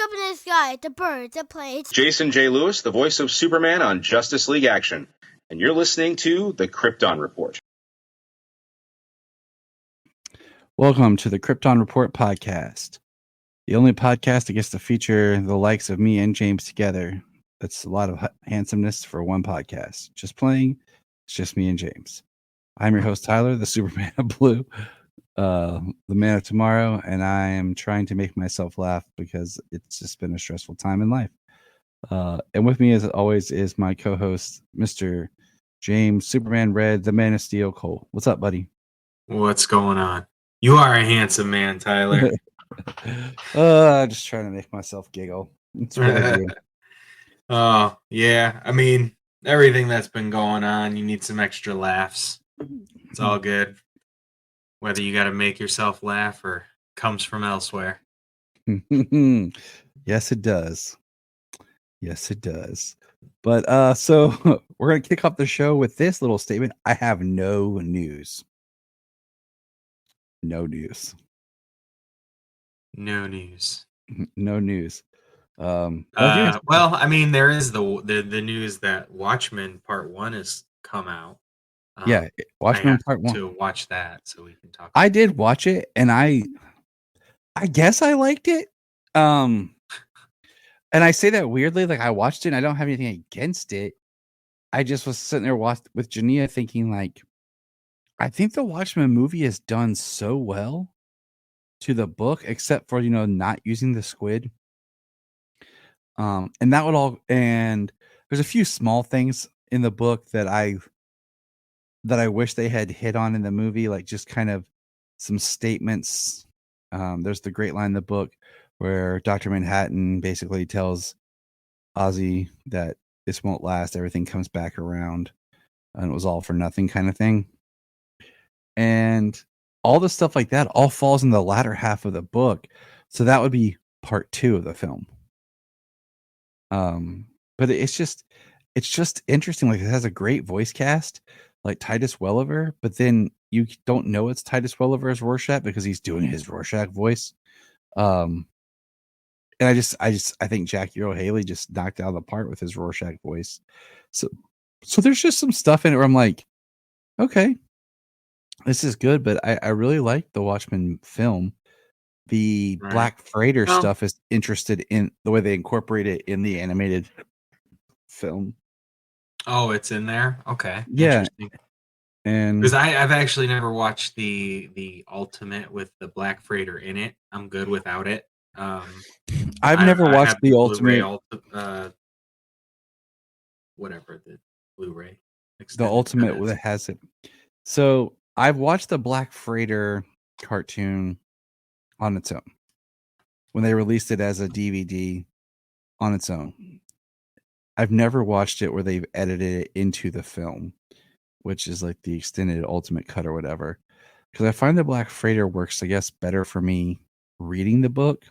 up in the sky, the birds, the planes. Jason J. Lewis, the voice of Superman on Justice League Action. And you're listening to the Krypton Report. Welcome to the Krypton Report podcast. The only podcast that gets to feature the likes of me and James together. That's a lot of handsomeness for one podcast. Just playing, it's just me and James. I'm your host, Tyler, the Superman of Blue, the man of tomorrow, and I am trying to make myself laugh because it's just been a stressful time in life. And with me, as always, is my co-host, Mr. James Superman Red, the Man of Steel Cole. What's up, buddy? What's going on? You are a handsome man, Tyler. Just trying to make myself giggle. That's what I do. Oh, yeah. I mean, everything that's been going on, you need some extra laughs. It's all good. Whether you got to make yourself laugh or comes from elsewhere. Yes, it does. Yes, it does. But so we're going to kick off the show with this little statement. I have no news. No news. No news. No news. Well, I mean, there is the news that Watchmen Part 1 has come out. Yeah, Watchmen Part 1. To watch that so we can talk. I did watch it, and I guess I liked it. And I say that weirdly, like I watched it and I don't have anything against it. I just was sitting there with Jania thinking, like, I think the Watchmen movie is done so well to the book, except for, not using the squid. And that would all, and there's a few small things in the book that I wish they had hit on in the movie, like just kind of some statements. There's the great line in the book where Dr. Manhattan basically tells Ozzy that this won't last, everything comes back around, and it was all for nothing kind of thing. And all the stuff like that all falls in the latter half of the book. So that would be part 2 of the film. But it's just interesting. Like, it has a great voice cast, like Titus Welliver, but then you don't know it's Titus Welliver as Rorschach because he's doing his Rorschach voice. And I think Jackie Earle Haley just knocked out of the park with his Rorschach voice. So there's just some stuff in it where I'm like, okay, this is good, but I really like the Watchmen film. The Right. Black Freighter stuff is interested in the way they incorporate it in the animated film. Oh, it's in there? Okay. Yeah. Interesting. And because I've actually never watched the Ultimate with the Black Freighter in it. I'm good without it. I've never watched the Ultimate. Whatever the Blu-ray. The Ultimate that has it. So I've watched the Black Freighter cartoon on its own when they released it as a DVD on its own. I've never watched it where they've edited it into the film, which is like the extended Ultimate cut or whatever. Because I find the Black Freighter works, I guess, better for me reading the book.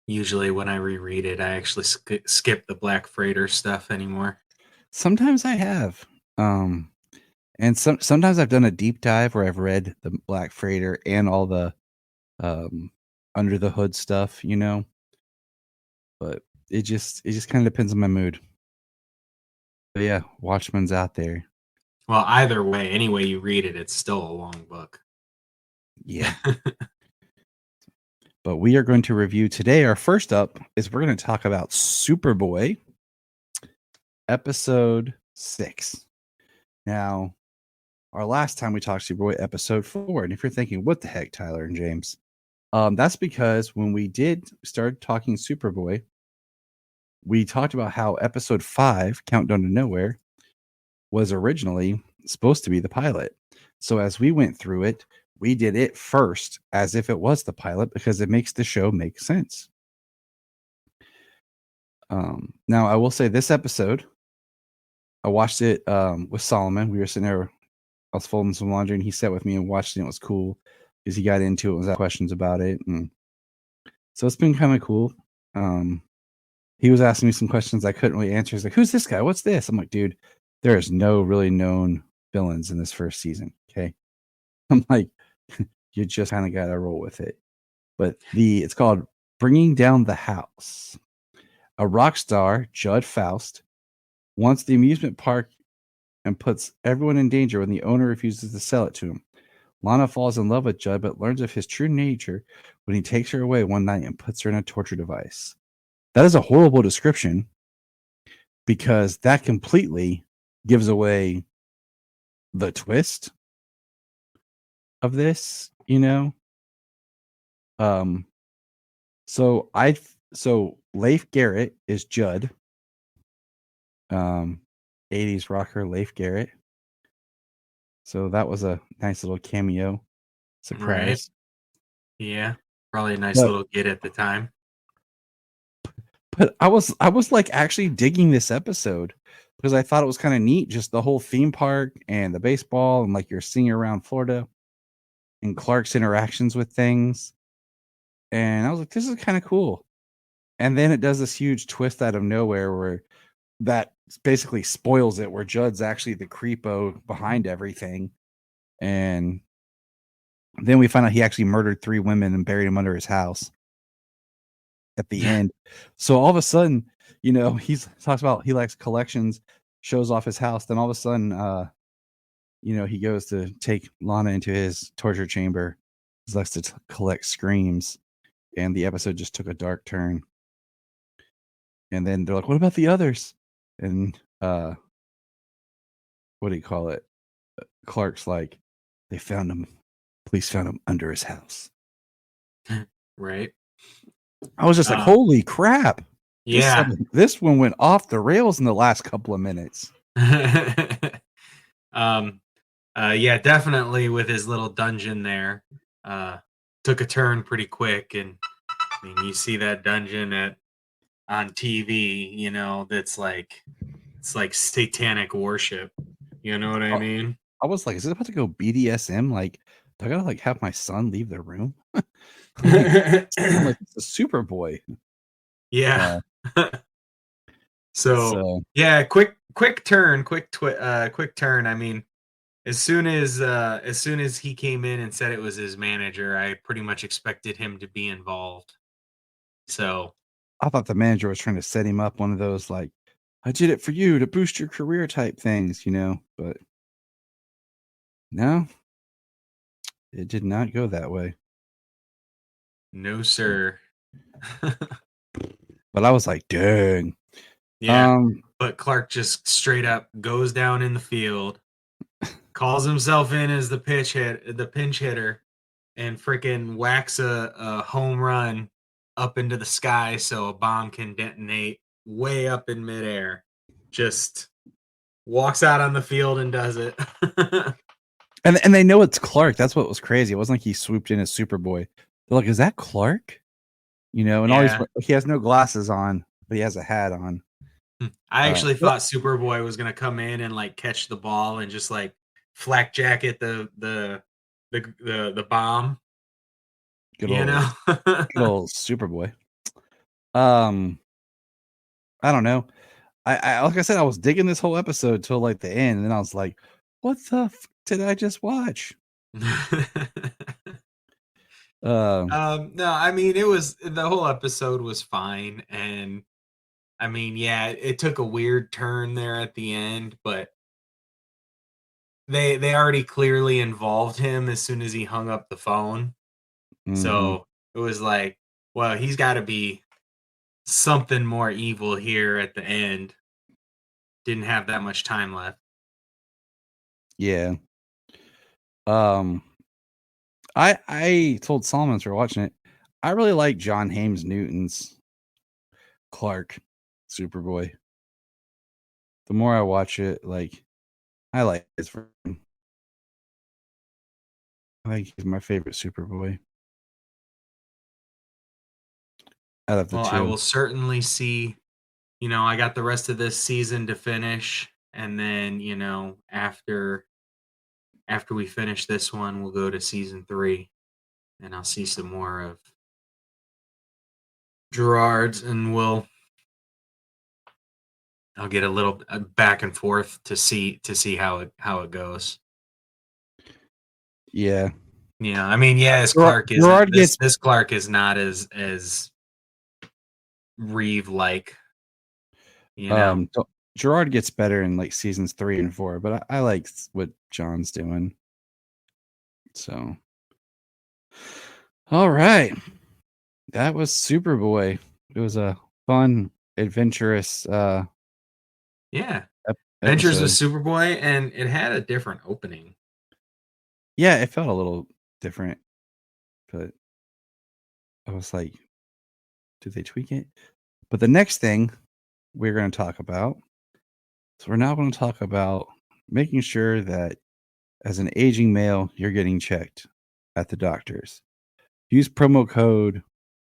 Usually when I reread it, I actually skip the Black Freighter stuff anymore. Sometimes I have. And sometimes I've done a deep dive where I've read the Black Freighter and all the under the hood stuff, But it just kind of depends on my mood. But yeah, Watchmen's out there. Well, either way, any way you read it, it's still a long book. Yeah. But we are going to review today. Our first up is we're going to talk about Superboy, episode 6. Now, our last time we talked Superboy, episode 4. And if you're thinking, what the heck, Tyler and James? That's because when we started talking Superboy, we talked about how episode 5, Countdown to Nowhere, was originally supposed to be the pilot. So as we went through it, we did it first as if it was the pilot because it makes the show make sense. Now, I will say this episode, I watched it with Solomon. We were sitting there, I was folding some laundry, and he sat with me and watched it. And it was cool because he got into it and was asking questions about it. And so it's been kind of cool. He was asking me some questions I couldn't really answer. He's like, who's this guy? What's this? I'm like, dude, there is no really known villains in this first season. Okay. I'm like, you just kind of got to roll with it. but it's called Bringing Down the House. A rock star, Judd Faust, wants the amusement park and puts everyone in danger when the owner refuses to sell it to him. Lana falls in love with Judd, but learns of his true nature when he takes her away one night and puts her in a torture device. That is a horrible description because that completely gives away the twist of this, you know? So Leif Garrett is Judd. 80s rocker Leif Garrett. So that was a nice little cameo surprise. Right. Yeah. Probably a nice little get at the time. But I was like actually digging this episode because I thought it was kind of neat, just the whole theme park and the baseball and like you're seeing around Florida and Clark's interactions with things. And I was like, this is kind of cool. And then it does this huge twist out of nowhere where that basically spoils it, where Judd's actually the creepo behind everything. And then we find out he actually murdered 3 women and buried them under his house at the end. So all of a sudden, he talks about he likes collections, shows off his house. Then all of a sudden, he goes to take Lana into his torture chamber. He likes to collect screams. And the episode just took a dark turn. And then they're like, what about the others? And what do you call it? Clark's like, they found him. Police found him under his house. Right. I was just like, holy crap. Yeah. This one went off the rails in the last couple of minutes. Yeah, definitely with his little dungeon there. Took a turn pretty quick, and I mean you see that dungeon on TV, that's like it's like satanic worship. You know what I mean? I was like, is it about to go BDSM? Like, do I gotta like have my son leave the room? Like, it's a Superboy. Yeah. So yeah, quick turn. I mean, as soon as he came in and said it was his manager, I pretty much expected him to be involved. So I thought the manager was trying to set him up one of those like, I did it for you to boost your career type things, but no, it did not go that way. No, sir. But I was like, dang. Yeah. But Clark just straight up goes down in the field, calls himself in as the pinch hitter, and freaking whacks a home run up into the sky so a bomb can detonate way up in midair. Just walks out on the field and does it. and they know it's Clark. That's what was crazy. It wasn't like he swooped in as Superboy. They're like, is that Clark? And he has no glasses on, but he has a hat on. I actually thought Superboy was gonna come in and like catch the ball and just like flak jacket the bomb. Good old Superboy. I don't know. I like I said, I was digging this whole episode till like the end, and then I was like, what the did I just watch? No, I mean the whole episode was fine, and I mean, yeah, it took a weird turn there at the end, but they already clearly involved him as soon as he hung up the phone. Mm-hmm. So it was like, well, he's got to be something more evil here at the end. Didn't have that much time left. Yeah. I told Solomon as we were watching it, I really like John Hames Newton's Clark Superboy. The more I watch it, like I like his version. I think he's my favorite Superboy. Out of the two. I will certainly see. I got the rest of this season to finish, and then after we finish this one, we'll go to season 3, and I'll see some more of Gerard's, and I'll get a little back and forth to see how it goes. Yeah. Yeah, I mean, yes, Gerard Clark isn't gets this Clark is not as Reeve like, you know. Gerard gets better in like seasons 3 and 4, but I like what John's doing. So, all right, that was Superboy. It was a fun, adventurous Yeah. Adventures with episode. Superboy, and it had a different opening. Yeah, it felt a little different, but I was like, did they tweak it? But the next thing we're going to talk about, so we're now going to talk about making sure that as an aging male, you're getting checked at the doctors. Use promo code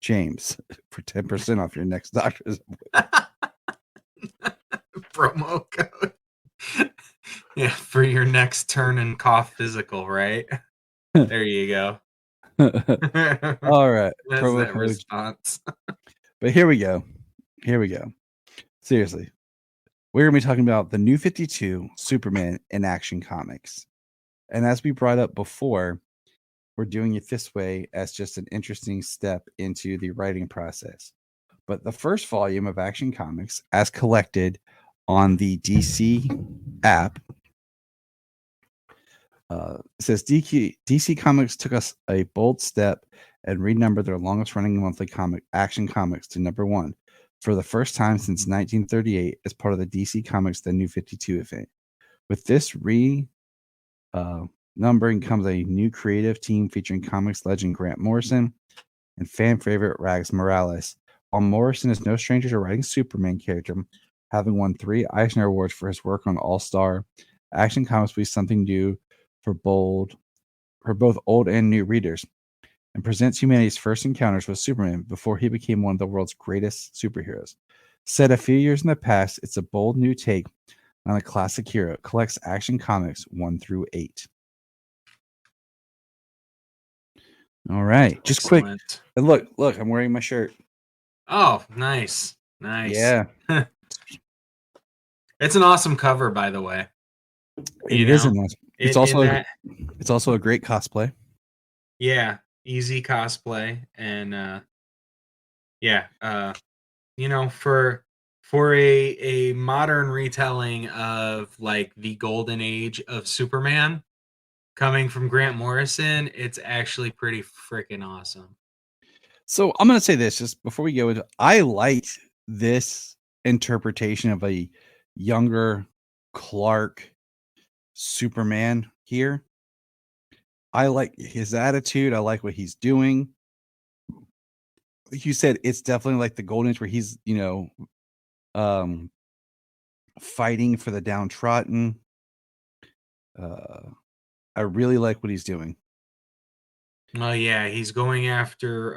James for 10% off your next doctor's Promo code. Yeah, for your next turn and cough physical, right? There you go. appointment. All right. That's Promo that code. response. But here we go. Here we go. Seriously. We're going to be talking about the New 52 Superman in Action Comics. And as we brought up before, we're doing it this way as just an interesting step into the writing process. But the first volume of Action Comics, as collected on the DC app, says DC Comics took us a bold step and renumbered their longest running monthly comic, Action Comics, to number 1 for the first time since 1938 as part of the DC Comics The New 52 event. With this numbering comes a new creative team featuring comics legend Grant Morrison and fan favorite Rags Morales. While Morrison is no stranger to writing Superman character, having won 3 Eisner Awards for his work on All-Star, Action Comics will be something new for both old and new readers, and presents humanity's first encounters with Superman before he became one of the world's greatest superheroes. Set a few years in the past, it's a bold new take on a classic hero. Collects Action Comics 1 through 8. All right, just quick. And look, I'm wearing my shirt. Oh, nice. Yeah. It's an awesome cover, by the way. It is an awesome. It's also a great cosplay. Yeah, easy cosplay, and for a modern retelling of like the golden age of Superman coming from Grant Morrison, it's actually pretty freaking awesome. So I'm going to say this just before we go into, I liked this interpretation of a younger Clark Superman here. I like his attitude. I like what he's doing. Like you said, it's definitely like the golden age where he's, fighting for the downtrodden. I really like what he's doing. Oh yeah, he's going after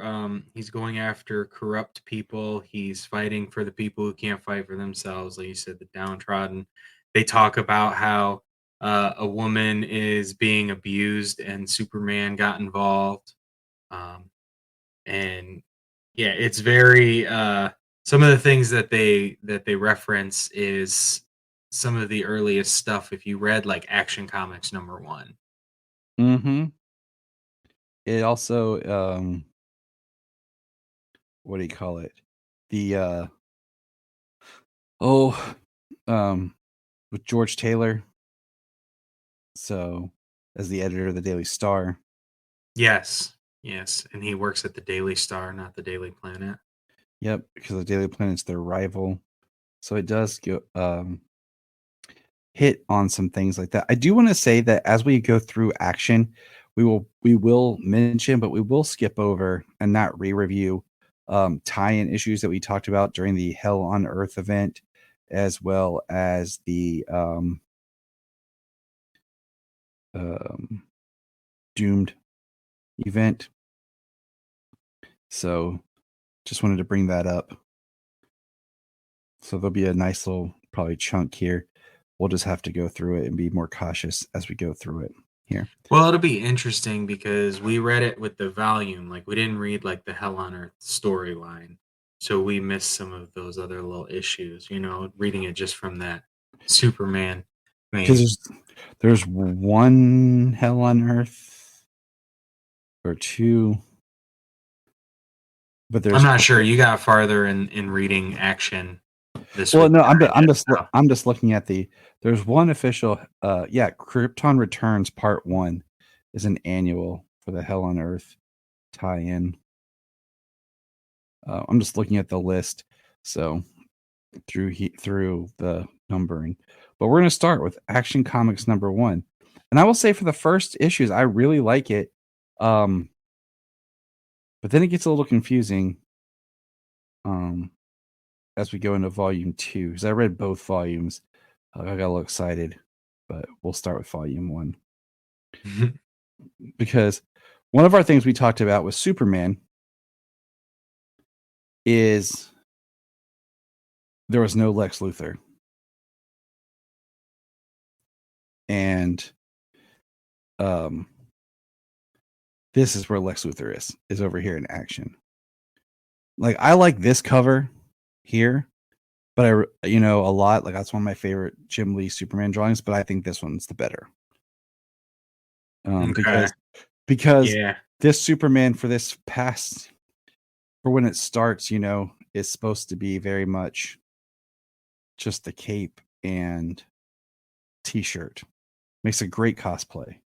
corrupt people. He's fighting for the people who can't fight for themselves, like you said, the downtrodden. They talk about how a woman is being abused and Superman got involved. And yeah, it's very some of the things that they reference is some of the earliest stuff if you read like Action Comics #1. Mm-hmm. It also what do you call it? The with George Taylor. So as the editor of the Daily Star. Yes. And he works at the Daily Star, not the Daily Planet. Yep, because the Daily Planet's their rival. So it does go hit on some things like that. I do want to say that as we go through Action, we will mention, but we will skip over and not re-review tie-in issues that we talked about during the Hell on Earth event, as well as the Doomed event. So just wanted to bring that up. So there'll be a nice little probably chunk here. We'll just have to go through it and be more cautious as we go through it here. Well, it'll be interesting because we read it with the volume. Like we didn't read like the Hell on Earth storyline. So we missed some of those other little issues, reading it just from that Superman. Because there's one Hell on Earth or 2. But there's I'm not sure. You got farther in reading action this well, week. no, than I did, so. I'm just looking at there's one official Krypton Returns Part 1 is an annual for the Hell on Earth tie-in. I'm just looking at the list, so through the numbering. But we're going to start with Action Comics number 1. And I will say for the first issues, I really like it. But then it gets a little confusing as we go into volume 2, because I read both volumes. I got a little excited, but we'll start with volume 1. Because one of our things we talked about with Superman is there was no Lex Luthor. And this is where Lex Luthor is over here in action. Like, I like this cover here, but a lot. Like, that's one of my favorite Jim Lee Superman drawings, but I think this one's the better. Okay. Because Yeah. this Superman for when it starts, is supposed to be very much just the cape and t-shirt. Makes a great cosplay.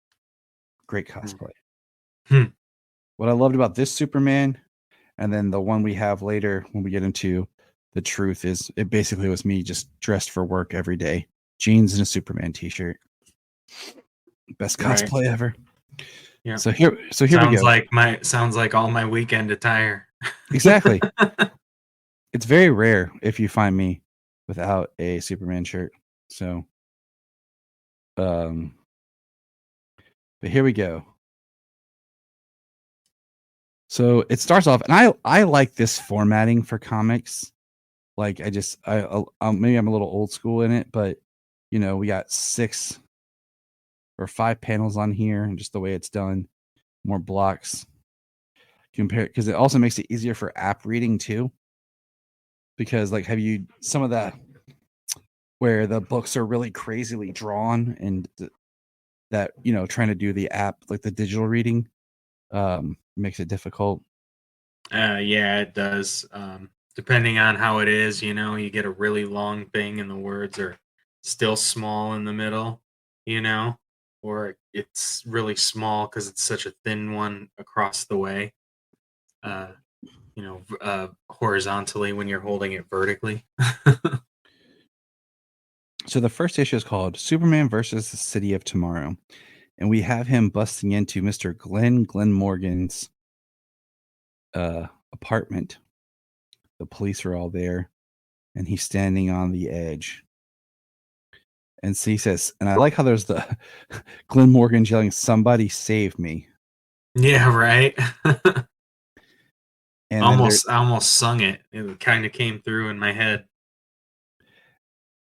Great cosplay. What I loved about this Superman, and then the one we have later when we get into the truth, is it basically was me just dressed for work every day. Jeans and a Superman t-shirt. Best cosplay ever. Yeah. So here we go. Sounds like all my weekend attire. Exactly. It's very rare if you find me without a Superman shirt. So, but here we go. So it starts off, and I like this formatting for comics. Like, maybe I'm a little old school in it, but we got 6 or 5 panels on here, and just the way it's done, more blocks. Because it also makes it easier for app reading too. Because like, have you some of that where the books are really crazily drawn, and that trying to do the app, like the digital reading, makes it difficult. Yeah, it does. Depending on how it is, you get a really long thing and the words are still small in the middle, or it's really small because it's such a thin one across the way, horizontally when you're holding it vertically. So the first issue is called Superman versus the City of Tomorrow. And we have him busting into Mr. Glenn Morgan's apartment. The police are all there, and he's standing on the edge. And so he says, and I like how there's the Glenn Morgan yelling, "Somebody save me." Yeah, right. And I almost sung it. It kind of came through in my head.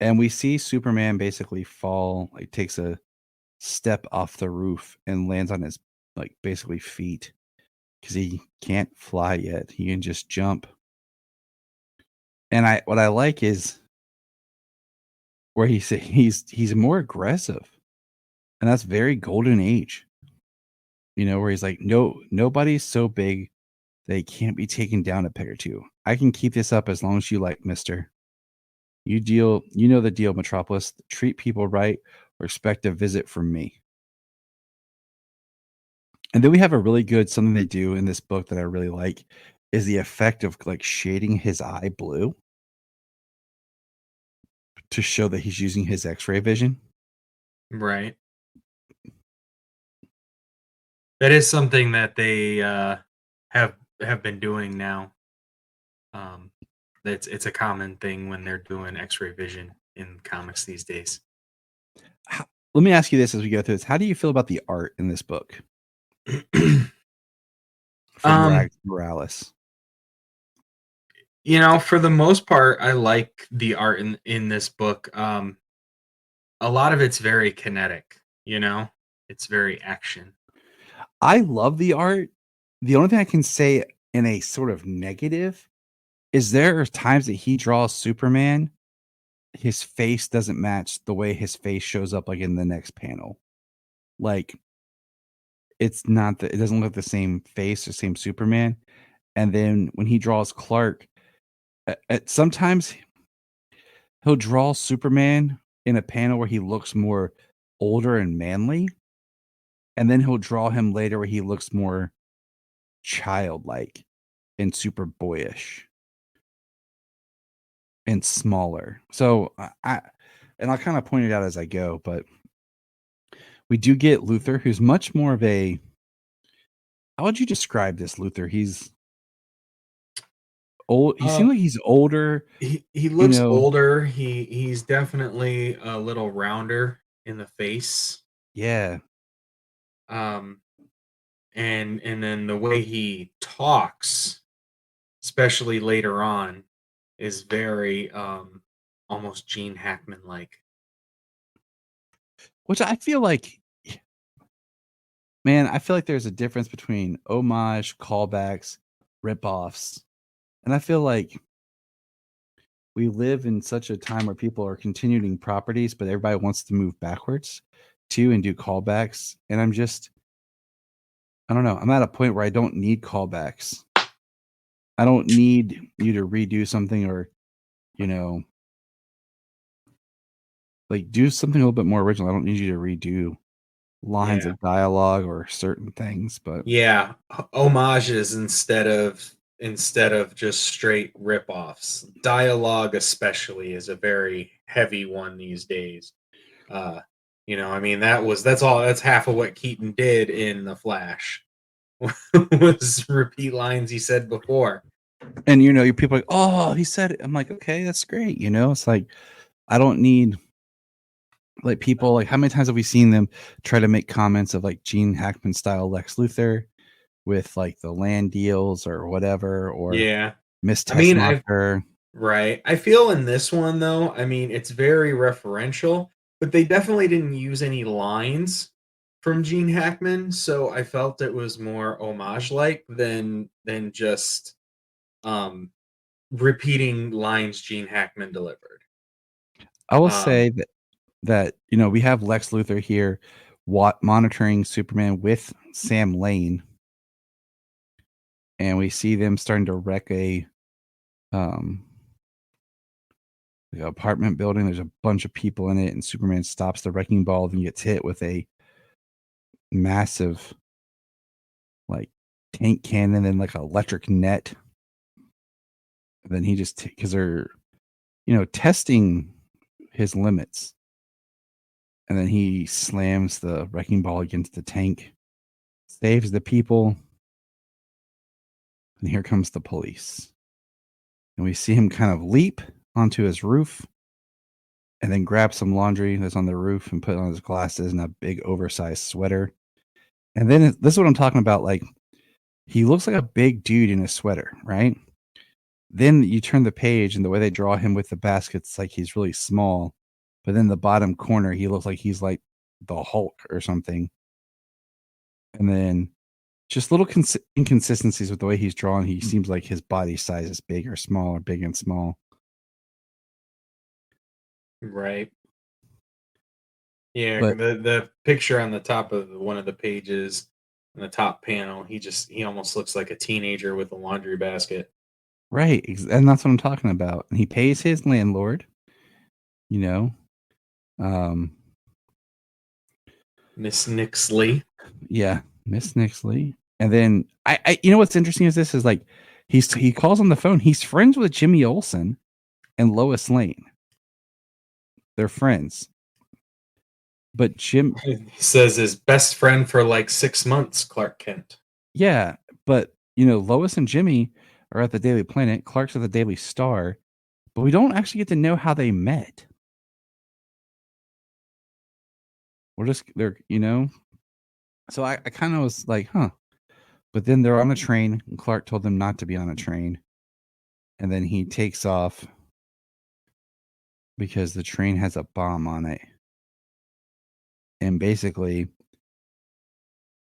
And we see Superman basically fall, like takes a step off the roof and lands on his basically feet, because he can't fly yet. He can just jump. And what I like is where he's more aggressive, and that's very Golden Age. Where he's like, nobody's so big they can't be taken down a peg or two. I can keep this up as long as you like, mister. You know the deal, Metropolis. Treat people right or expect a visit from me. And then we have a really good, something they do in this book that I really like, is the effect of like shading his eye blue to show that he's using his X-ray vision. Right. That is something that they have been doing now. It's a common thing when they're doing X-ray vision in comics these days. Let me ask you this as we go through this: how do you feel about the art in this book? From Morales. For the most part, I like the art in this book. A lot of it's very kinetic. It's very action. I love the art. The only thing I can say in a sort of negative is there are times that he draws Superman, his face doesn't match the way his face shows up like in the next panel. Like, it's not it doesn't look the same face or same Superman. And then when he draws Clark, sometimes he'll draw Superman in a panel where he looks more older and manly, and then he'll draw him later where he looks more childlike and super boyish and smaller. So and I'll kind of point it out as I go, but we do get Luthor, who's much more of a, how would you describe this Luthor? He's old. He seems like he's older. He looks older. He's definitely a little rounder in the face. Yeah. And then the way he talks, especially later on, is very almost Gene Hackman like. Which I feel like, man, I feel like there's a difference between homage, callbacks, ripoffs. And I feel like we live in such a time where people are continuing properties, but everybody wants to move backwards too and do callbacks. And I don't know. I'm at a point where I don't need callbacks. I don't need you to redo something or, like do something a little bit more original. I don't need you to redo lines of dialogue or certain things, but yeah, homages instead of just straight rip-offs. Dialogue especially is a very heavy one these days. I mean that's half of what Keaton did in The Flash. Was repeat lines he said before. And people are like, oh, he said it. I'm like, okay, that's great. It's like I don't need like people like how many times have we seen them try to make comments of like Gene Hackman style Lex Luthor with like the land deals or whatever, or Miss Tessmacher. Right. I feel in this one though, I mean it's very referential, but they definitely didn't use any lines from Gene Hackman, so I felt it was more homage like than just repeating lines Gene Hackman delivered. I will say that we have Lex Luthor here monitoring Superman with Sam Lane, and we see them starting to wreck the apartment building. There's a bunch of people in it, and Superman stops the wrecking ball and gets hit with a massive like tank cannon and like electric net. And then he just because they're testing his limits, and then he slams the wrecking ball against the tank, saves the people, and here comes the police. And we see him kind of leap onto his roof and then grab some laundry that's on the roof and put on his glasses and a big oversized sweater. And then this is what I'm talking about. Like, he looks like a big dude in a sweater, right? Then you turn the page and the way they draw him with the baskets, like he's really small. But then the bottom corner, he looks like he's like the Hulk or something. And then just little inconsistencies with the way he's drawn. He seems like his body size is big or small or big and small. Right. Yeah, But the picture on the top of one of the pages in the top panel, he almost looks like a teenager with a laundry basket. right, and that's what I'm talking about. And he pays his landlord, Miss Nixley. Yeah, Miss Nixley. And then I what's interesting is this is like he calls on the phone. He's friends with Jimmy Olsen and Lois Lane. They're friends. But Jim He says his best friend for like 6 months, Clark Kent. Yeah, but Lois and Jimmy are at the Daily Planet. Clark's at the Daily Star, but we don't actually get to know how they met. They're So I kind of was like, huh. But then they're on a train, and Clark told them not to be on a train. And then he takes off because the train has a bomb on it. And basically,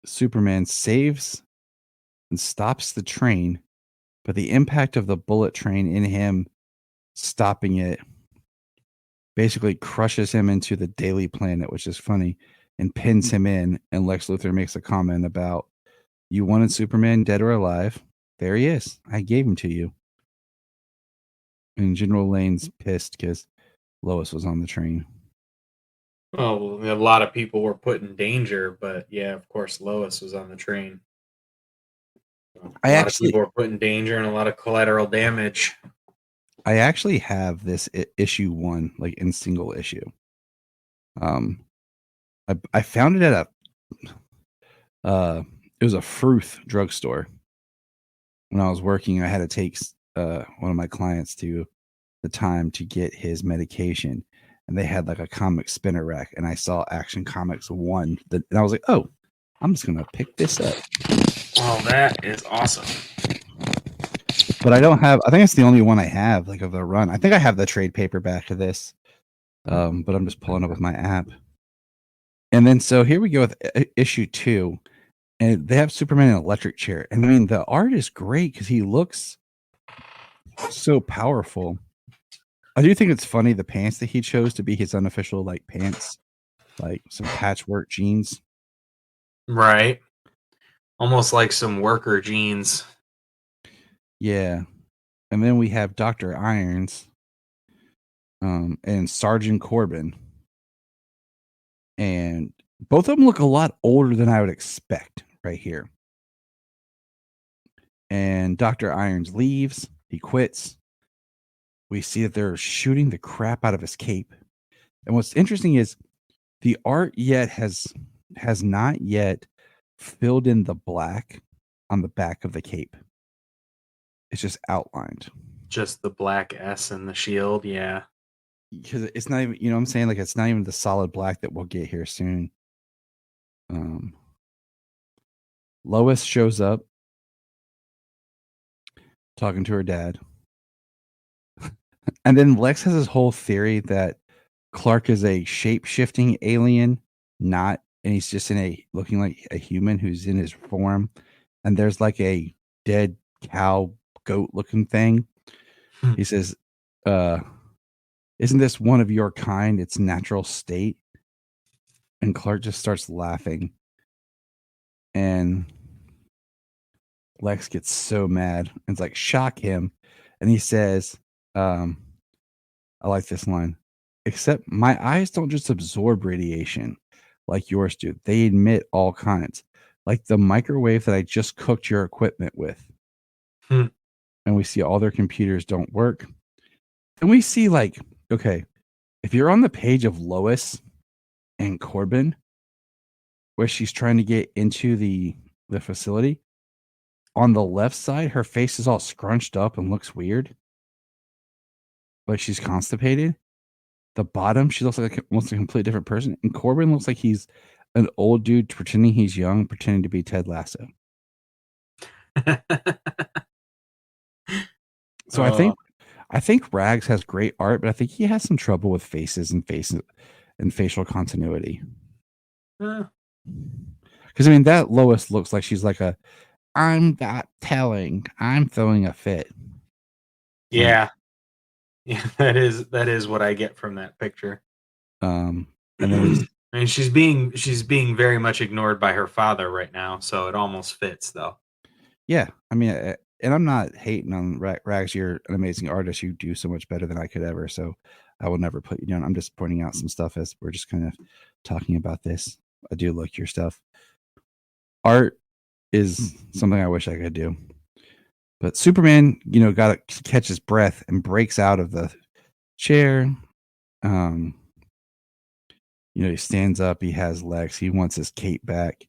Superman saves and stops the train, but the impact of the bullet train in him stopping it basically crushes him into the Daily Planet, which is funny and pins him in. And Lex Luthor makes a comment about, "You wanted Superman dead or alive. There he is. I gave him to you." And General Lane's pissed because Lois was on the train. Well, a lot of people were put in danger, but yeah, of course, Lois was on the train. A lot of people were put in danger and a lot of collateral damage. I actually have this issue 1, like in single issue. I found it at it was a Fruth drugstore. When I was working, I had to take one of my clients to the time to get his medication, and they had like a comic spinner rack, and I saw Action Comics 1, and I was like, "Oh, I'm just gonna pick this up." Oh, that is awesome. But I don't have. I think it's the only one I have, like of the run. I think I have the trade paperback of this, but I'm just pulling up with my app. And then so here we go with issue 2, and they have Superman in an electric chair. And I mean, the art is great because he looks so powerful. I do think it's funny the pants that he chose to be his unofficial like pants, like some patchwork jeans. Right. Almost like some worker jeans. Yeah. And then we have Dr. Irons and Sergeant Corbin. And both of them look a lot older than I would expect right here. And Dr. Irons leaves. He quits. We see that they're shooting the crap out of his cape. And what's interesting is the art has not yet filled in the black on the back of the cape. It's just outlined. Just the black S and the shield, yeah. Because it's not even, you know what I'm saying? Like, it's not even the solid black that we'll get here soon. Lois shows up talking to her dad. And then Lex has this whole theory that Clark is a shape-shifting alien, and he's just looking like a human who's in his form. And there's like a dead cow goat looking thing. He says, "Isn't this one of your kind, its natural state?" And Clark just starts laughing. And Lex gets so mad and it's like, shock him. And he says, I like this line, "Except my eyes don't just absorb radiation like yours do. They emit all kinds, like the microwave that I just cooked your equipment with." And we see all their computers don't work. And we see like, okay, if you're on the page of Lois and Corbin, where she's trying to get into the facility, on the left side, her face is all scrunched up and looks weird. Like she's constipated. The bottom, she looks like almost a completely different person. And Corbin looks like he's an old dude pretending he's young, pretending to be Ted Lasso. So I think Rags has great art, but I think he has some trouble with faces and facial continuity. Because I mean, that Lois looks like she's like I'm not telling, I'm throwing a fit. Yeah. Yeah, that is what I get from that picture. And then I mean, she's being very much ignored by her father right now, so it almost fits though. Yeah, I mean, and I'm not hating on Rags. You're an amazing artist. You do so much better than I could ever. So I will never put you down. I'm just pointing out some stuff as we're just kind of talking about this. I do like your stuff. Art is something I wish I could do. But Superman, got to catch his breath and breaks out of the chair. He stands up. He has legs. He wants his cape back.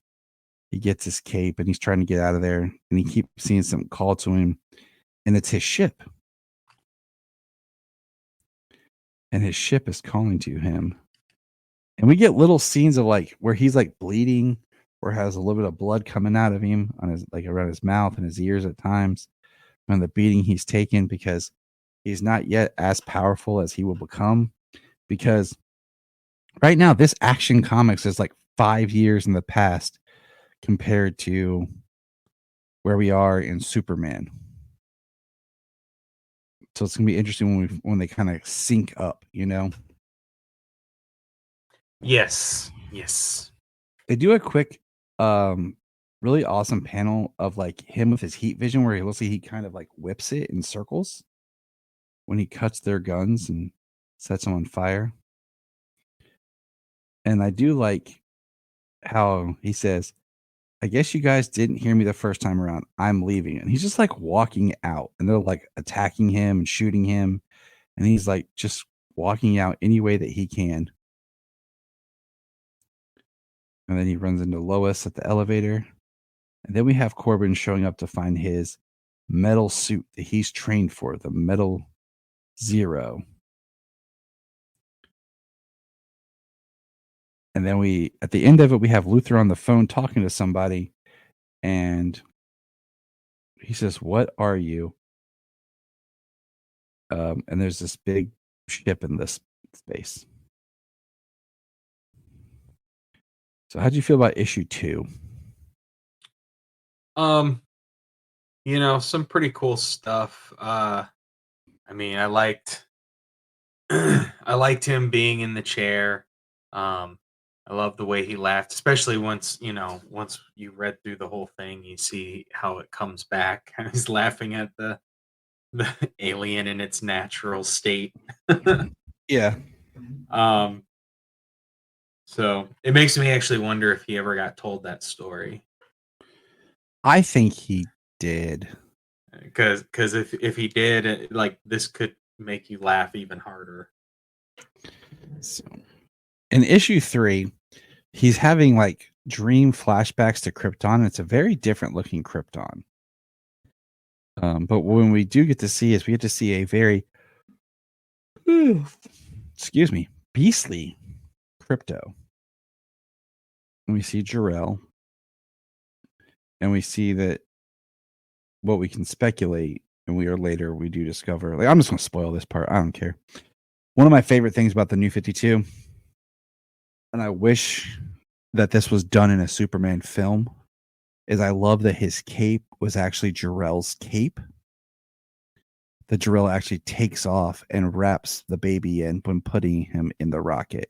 He gets his cape and he's trying to get out of there. And he keeps seeing something call to him. And it's his ship. And his ship is calling to him. And we get little scenes of like where he's like bleeding or has a little bit of blood coming out of him on his like around his mouth and his ears at times from the beating he's taken, because he's not yet as powerful as he will become. Because right now, this Action Comics is like 5 years in the past compared to where we are in Superman. So it's gonna be interesting when they kind of sync up, Yes. They do a quick, really awesome panel of like him with his heat vision, where he looks like he kind of like whips it in circles when he cuts their guns and sets them on fire. And I do like how he says, I guess you guys didn't hear me the first time around. I'm leaving. And he's just like walking out, and they're like attacking him and shooting him. And he's like just walking out any way that he can. And then he runs into Lois at the elevator. And then we have Corbin showing up to find his metal suit that he's trained for, the Metal Zero. And then at the end of it, we have Luther on the phone talking to somebody. And he says, "What are you?" And there's this big ship in this space. So how'd you feel about issue 2? Some pretty cool stuff. I mean, I liked I liked him being in the chair. I love the way he laughed, especially once you read through the whole thing, you see how it comes back. He's laughing at the alien in its natural state. Yeah. So it makes me actually wonder if he ever got told that story. I think he did. Because if he did, like, this could make you laugh even harder. So, in issue 3, he's having like dream flashbacks to Krypton. It's a very different looking Krypton. But when we do get to see we get to see a very, beastly Crypto. And we see Jor-El. And we see that what we can speculate, and we do discover, like, I'm just going to spoil this part. I don't care. One of my favorite things about the New 52, and I wish that this was done in a Superman film, is I love that his cape was actually Jor-El's cape. That Jor-El actually takes off and wraps the baby in when putting him in the rocket.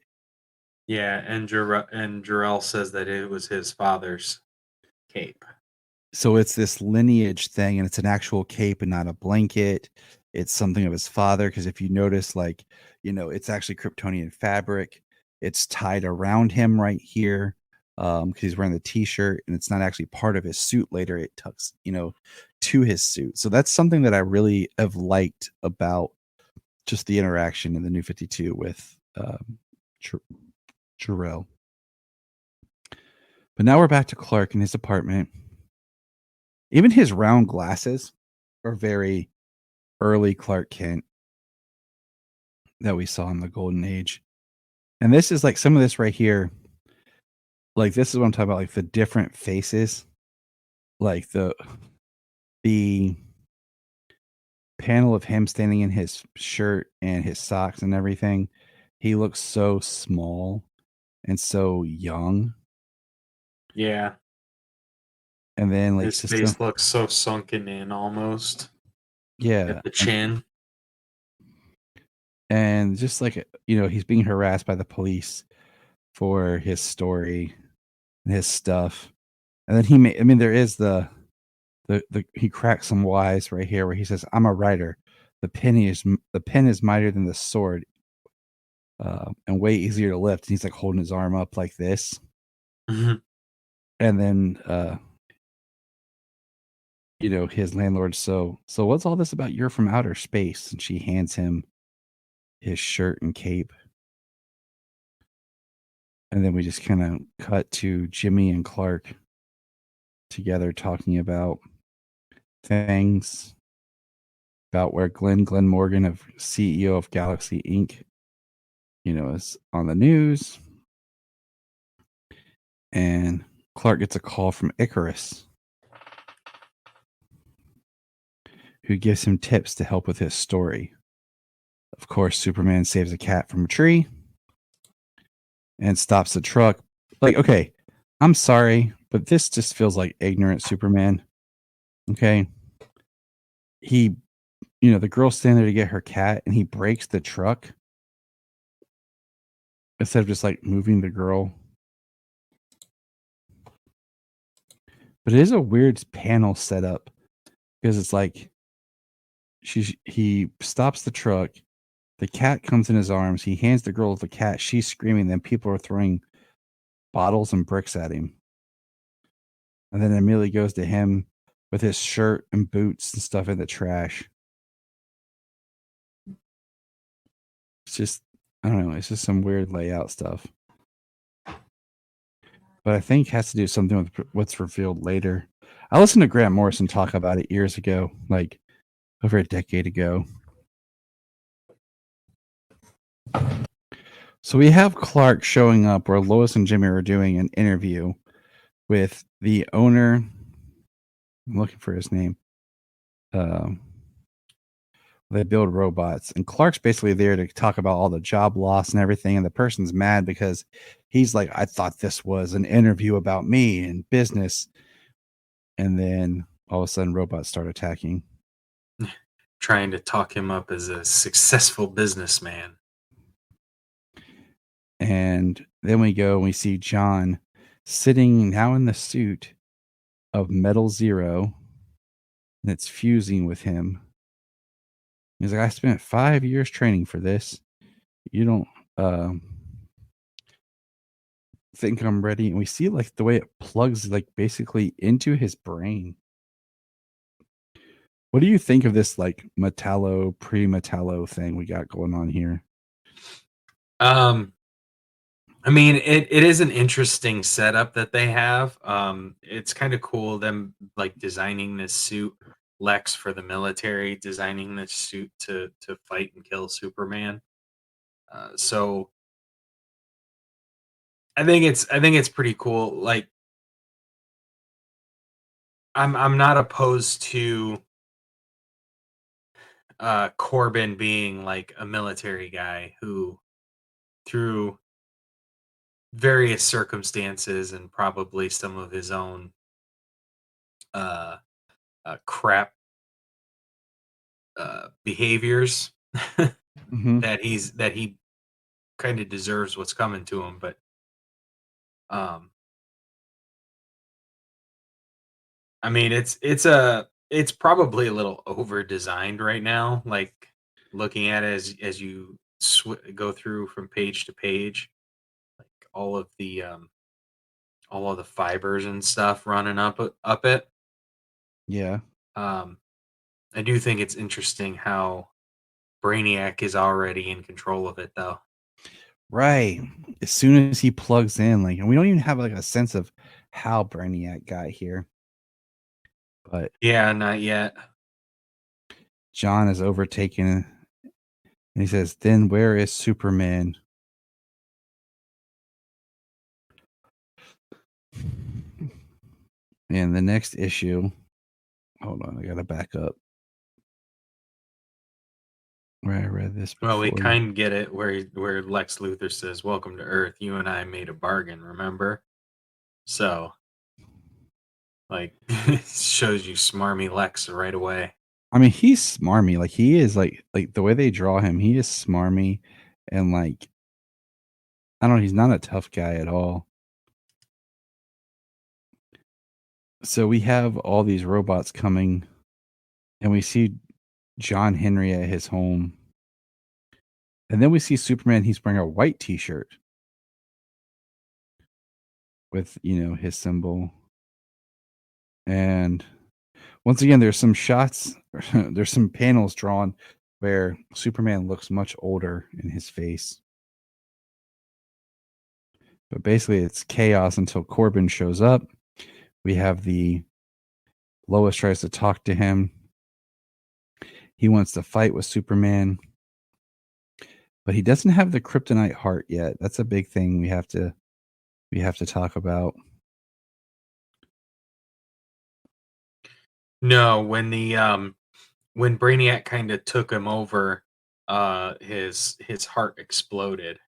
Yeah, and Jor-El says that it was his father's cape. So it's this lineage thing, and it's an actual cape and not a blanket. It's something of his father, because if you notice, like, it's actually Kryptonian fabric. It's tied around him right here, because he's wearing the t-shirt, and it's not actually part of his suit later. It tucks, to his suit. So that's something that I really have liked about just the interaction in the New 52 with Jor-El. But now we're back to Clark in his apartment. Even his round glasses are very early Clark Kent that we saw in the Golden Age. And this is like some of this right here. Like, this is what I'm talking about. Like the different faces, like the panel of him standing in his shirt and his socks and everything. He looks so small and so young. Yeah. And then, like, his face looks so sunken in almost. Yeah. At the chin. And just like, he's being harassed by the police for his story and his stuff. And then there is he cracks some wise right here where he says, "I'm a writer. The pen is mightier than the sword, and way easier to lift." And he's like holding his arm up like this. Mm-hmm. And then, his landlord, so what's all this about you're from outer space? And she hands him his shirt and cape. And then we just kind of cut to Jimmy and Clark together talking about things, about where Glenn Morgan, CEO of Galaxy Inc., is on the news. And Clark gets a call from Icarus, who gives him tips to help with his story. Of course, Superman saves a cat from a tree and stops the truck. Like, okay, I'm sorry, but this just feels like ignorant Superman. Okay. The girl's standing there to get her cat, and he breaks the truck instead of just like moving the girl. But it is a weird panel setup because it's like he stops the truck. The cat comes in his arms. He hands the girl the cat. She's screaming. Then people are throwing bottles and bricks at him. And then it immediately goes to him with his shirt and boots and stuff in the trash. It's just, I don't know. It's just some weird layout stuff. But I think it has to do something with what's revealed later. I listened to Grant Morrison talk about it years ago, like over a decade ago. So we have Clark showing up where Lois and Jimmy are doing an interview with the owner. I'm looking for his name. They build robots, and Clark's basically there to talk about all the job loss and everything. And the person's mad because he's like, I thought this was an interview about me and business. And then all of a sudden robots start attacking. Trying to talk him up as a successful businessman. And then we go and we see John sitting now in the suit of Metal Zero, and it's fusing with him. He's like, I spent 5 years training for this. You don't think I'm ready? And we see like the way it plugs like basically into his brain. What do you think of this like Metallo, pre-Metallo thing we got going on here? I mean, it is an interesting setup that they have. It's kind of cool them like designing this suit, Lex for the military, designing this suit to fight and kill Superman. So I think it's pretty cool. Like I'm not opposed to Corbin being like a military guy who, through various circumstances and probably some of his own crap behaviors, Mm-hmm. that he kind of deserves what's coming to him. But I mean, it's probably a little over designed right now. Like looking at it as you go through from page to page, like all of the fibers and stuff running up it. Yeah. I do think it's interesting how Brainiac is already in control of it, though. Right. As soon as he plugs in, like, and we don't even have like a sense of how Brainiac got here. But Yeah, not yet. John is overtaken, and he says, "Then where is Superman?" And the next issue, hold on, I gotta back up. Where I read this before. Well, we kind of get it where Lex Luthor says, "Welcome to Earth. You and I made a bargain, remember?" So, like, it shows you smarmy Lex right away. I mean, he's smarmy. Like he is like the way they draw him, he is smarmy, and like I don't know, he's not a tough guy at all. So we have all these robots coming, and we see John Henry at his home. And then we see Superman, he's wearing a white t-shirt with, his symbol. And once again, there's some shots, there's some panels drawn where Superman looks much older in his face. But basically, it's chaos until Corbin shows up. We have Lois tries to talk to him. He wants to fight with Superman. But he doesn't have the kryptonite heart yet. That's a big thing we have to talk about. No, when when Brainiac kind of took him over, his heart exploded.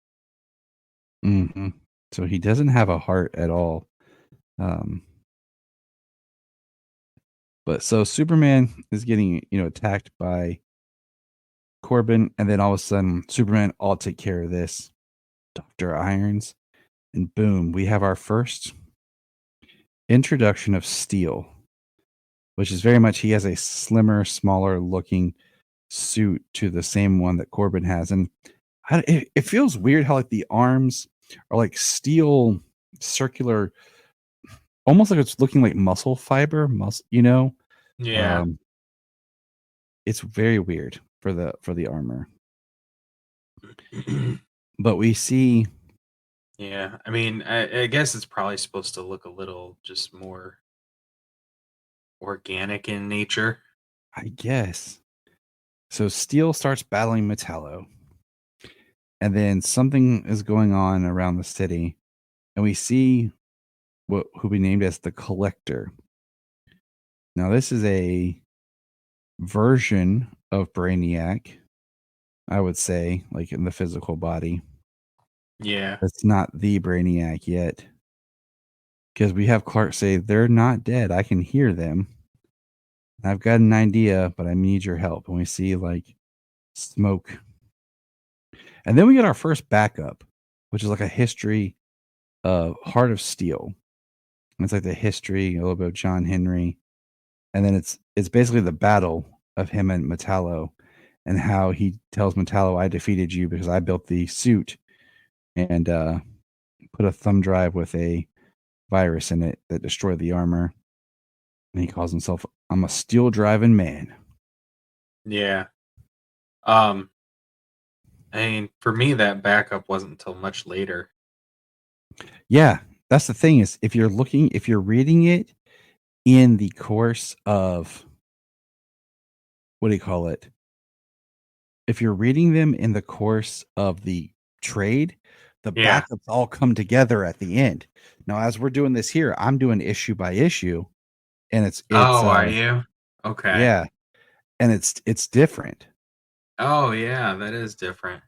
Mm-hmm. So he doesn't have a heart at all. But so Superman is getting, attacked by Corbin, and then all of a sudden, Superman, I'll take care of this. Dr. Irons, and boom, we have our first introduction of Steel, which is very much he has a slimmer, smaller looking suit to the same one that Corbin has, and it feels weird how like the arms are like steel, circular, almost like it's looking like muscle fiber, Yeah. It's very weird for the armor, but we see. Yeah. I mean, I guess it's probably supposed to look a little just more organic in nature. I guess. So Steel starts battling Metallo, and then something is going on around the city, and we see who we named as the Collector. Now, this is a version of Brainiac, I would say, like in the physical body. Yeah. It's not the Brainiac yet, because we have Clark say, "They're not dead. I can hear them. I've got an idea, but I need your help." And we see like smoke. And then we get our first backup, which is like a history of Heart of Steel. And it's like the history, a little bit of John Henry. And then it's basically the battle of him and Metallo, and how he tells Metallo, "I defeated you because I built the suit and put a thumb drive with a virus in it that destroyed the armor." And he calls himself, "I'm a steel driving man." Yeah. I mean, for me, that backup wasn't until much later. Yeah, that's the thing is if you're reading it in the course of, what do you call it? If you're reading them in the course of the trade, the Yeah. backups all come together at the end. Now, as we're doing this here, I'm doing issue by issue, and it's Oh, are you? Okay. yeah, and it's different. Oh, yeah, that is different.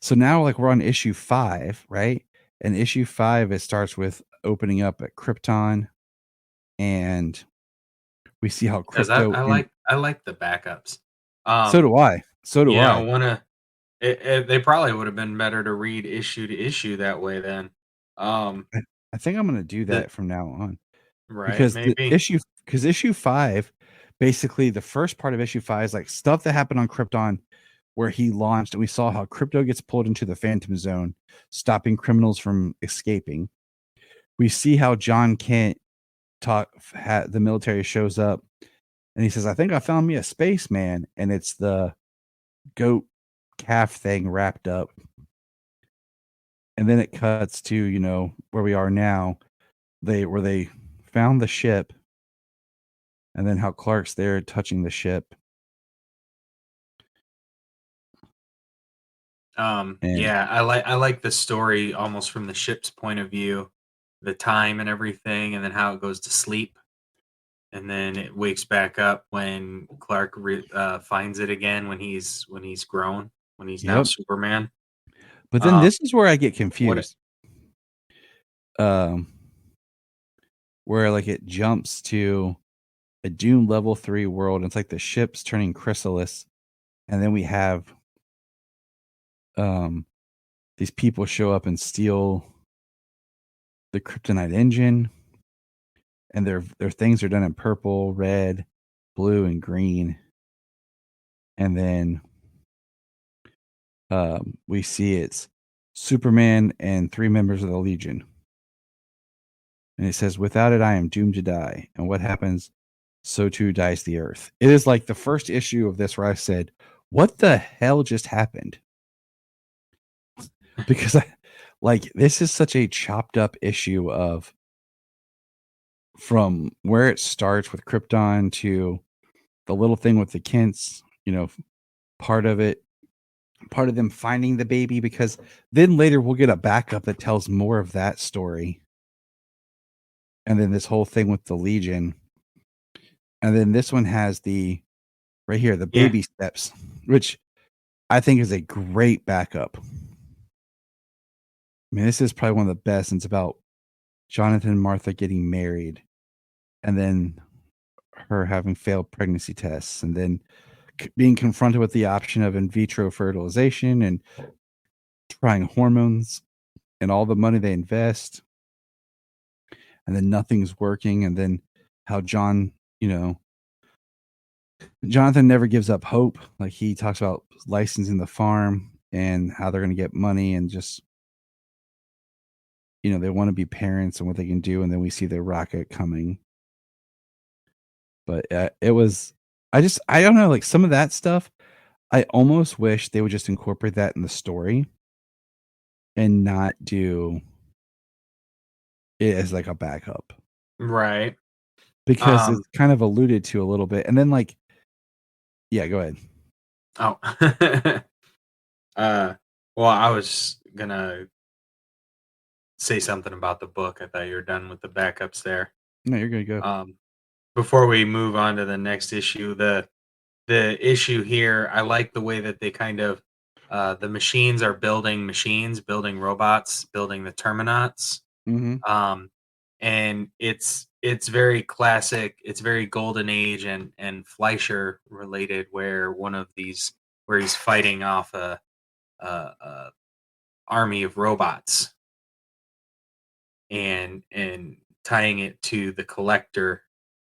So now, like, we're on issue 5, right? And issue 5, it starts with opening up at Krypton, and we see how Because Crypto. I like the backups. So do I. So do You I. know, they probably would have been better to read issue to issue that way then. I think I'm going to do The that from now on, right, because maybe. issue 5, basically the first part of issue 5 is like stuff that happened on Krypton, where he launched, and we saw how Crypto gets pulled into the Phantom Zone, stopping criminals from escaping. We see how John Kent the military shows up, and he says, "I think I found me a spaceman," and it's the goat calf thing wrapped up. And then it cuts to, where we are now, where they found the ship, and then how Clark's there touching the ship. And Yeah, I like the story almost from the ship's point of view, the time and everything, and then how it goes to sleep, and then it wakes back up when Clark finds it again when he's grown, when he's now yep. Superman. But then this is where I get What? confused. Where like it jumps to a Doom level 3 world, and it's like the ship's turning chrysalis, and then we have these people show up and steal the kryptonite engine, and their things are done in purple, red, blue, and green. And then we see it's Superman and 3 members of the Legion. And it says, "Without it, I am doomed to die. And what happens, so too dies the earth." It is like the first issue of this where I said, "What the hell just happened?" Because this is such a chopped up issue of, from where it starts with Krypton to the little thing with the Kents, part of them finding the baby, because then later we'll get a backup that tells more of that story. And then this whole thing with the Legion. And then this one has the baby steps, which I think is a great backup. I mean, this is probably one of the best. And it's about Jonathan and Martha getting married, and then her having failed pregnancy tests, and then being confronted with the option of in vitro fertilization and trying hormones and all the money they invest. and then nothing's working, and then how Jonathan never gives up hope. Like he talks about licensing the farm and how they're going to get money, and just they want to be parents and what they can do, and then we see the rocket coming. But it was, I don't know, like some of that stuff, I almost wish they would just incorporate that in the story and not do it as like a backup, Right. because it's kind of alluded to a little bit. And then like, yeah, go ahead. Oh, well, I was gonna say something about the book. I thought you were done with the backups there. No, you're gonna go. Before we move on to the next issue, the issue here, I like the way that they kind of the machines are building machines, building robots, building the Terminats. And it's very classic. It's very Golden Age and Fleischer related, where he's fighting off a army of robots, and tying it to the Collector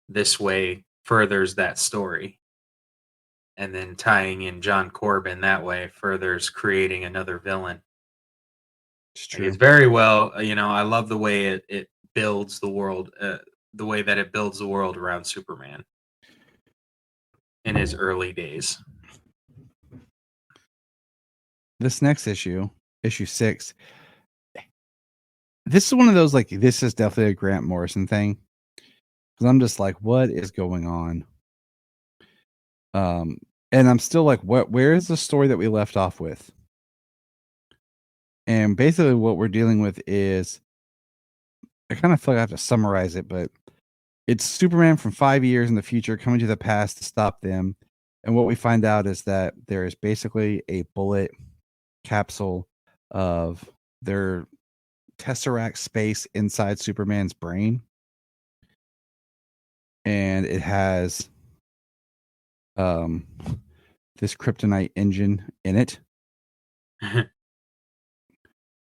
this way furthers that story, and then tying in John Corbin that way furthers creating another villain. It's Like, true. it's very well, I love the way it builds the world, the way that it builds the world around Superman in his early days. This next issue 6, this is one of those, like, this is definitely a Grant Morrison thing, because I'm just like, what is going on? And I'm still like, where is the story that we left off with? And basically what we're dealing with is, I kind of feel like I have to summarize it, but it's Superman from 5 years in the future coming to the past to stop them. And what we find out is that there is basically a bullet capsule of their Tesseract space inside Superman's brain. And it has this kryptonite engine in it.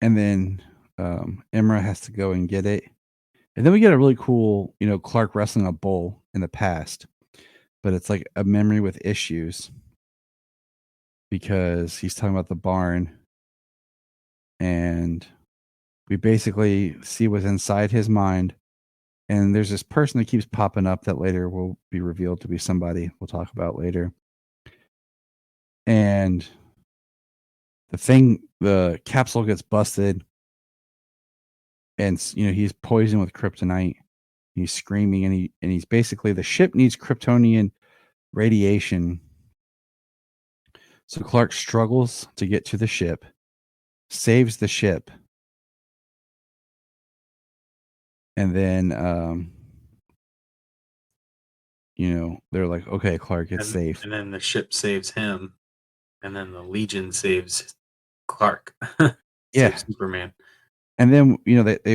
And then Imra has to go and get it. And then we get a really cool, Clark wrestling a bull in the past. But it's like a memory with issues, because he's talking about the barn. And we basically see what's inside his mind. And there's this person that keeps popping up that later will be revealed to be somebody we'll talk about later. And the capsule gets busted. And, he's poisoned with kryptonite. He's screaming, and he's basically, the ship needs Kryptonian radiation. So Clark struggles to get to the ship, saves the ship. And then, they're like, okay, Clark, it's safe. And then the ship saves him. And then the Legion saves Clark. Yeah. Saves Superman. And then,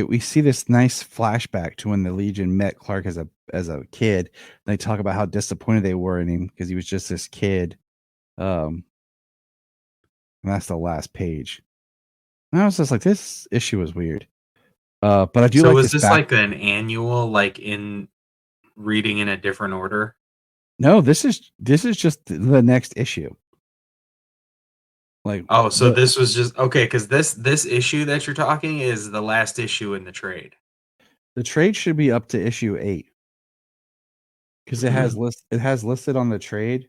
we see this nice flashback to when the Legion met Clark as a kid. And they talk about how disappointed they were in him because he was just this kid. And that's the last page. And I was just like, this issue was weird. But I do like was this like an annual, like in reading in a different order? No, this is just the next issue. Like, this was just okay, because this issue that you're talking is the last issue in the trade. The trade should be up to issue 8, because it has listed on the trade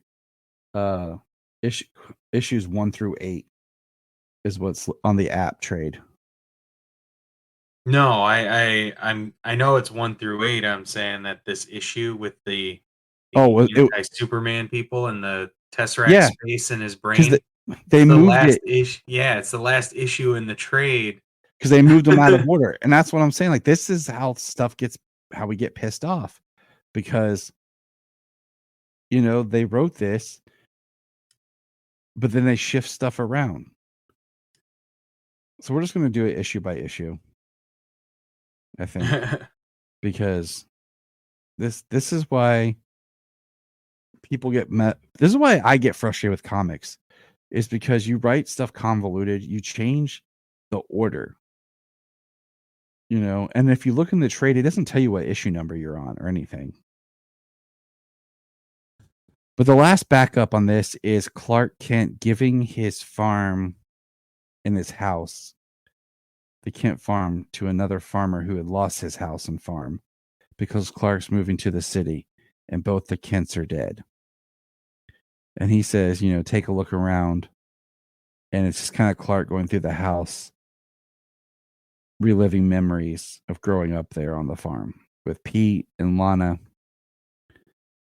issues 1 through 8 is what's on the app trade. No, I know it's 1 through 8. I'm saying that this issue with the Superman people and the Tesseract space in his brain. They moved it. It's the last issue in the trade because they moved them out of order, and that's what I'm saying. Like, this is how how we get pissed off, because they wrote this, but then they shift stuff around. So we're just going to do it issue by issue, I think, because this is why people get met. This is why I get frustrated with comics. Is because you write stuff convoluted, you change the order. And if you look in the trade, it doesn't tell you what issue number you're on or anything. But the last backup on this is Clark Kent giving his farm in his house, the Kent farm, to another farmer who had lost his house and farm because Clark's moving to the city and both the Kents are dead. And he says, take a look around. And it's just kind of Clark going through the house, reliving memories of growing up there on the farm with Pete and Lana.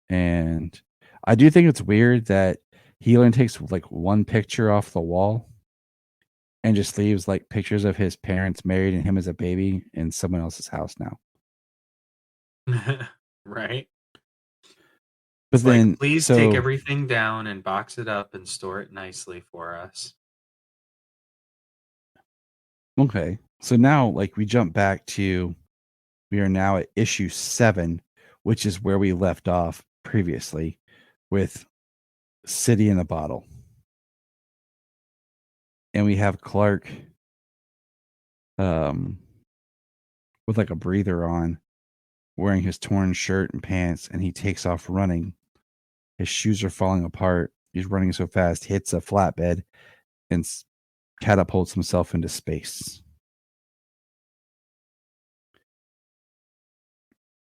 And I do think it's weird that he only takes like one picture off the wall and just leaves like pictures of his parents married and him as a baby in someone else's house now. Right. But It's then, like, please take everything down and box it up and store it nicely for us. Okay. So now, like, we jump back to, we are now at issue 7, which is where we left off previously with City in a Bottle. And we have Clark with like a breather on, wearing his torn shirt and pants, and he takes off running. His shoes are falling apart. He's running so fast, hits a flatbed, and catapults himself into space.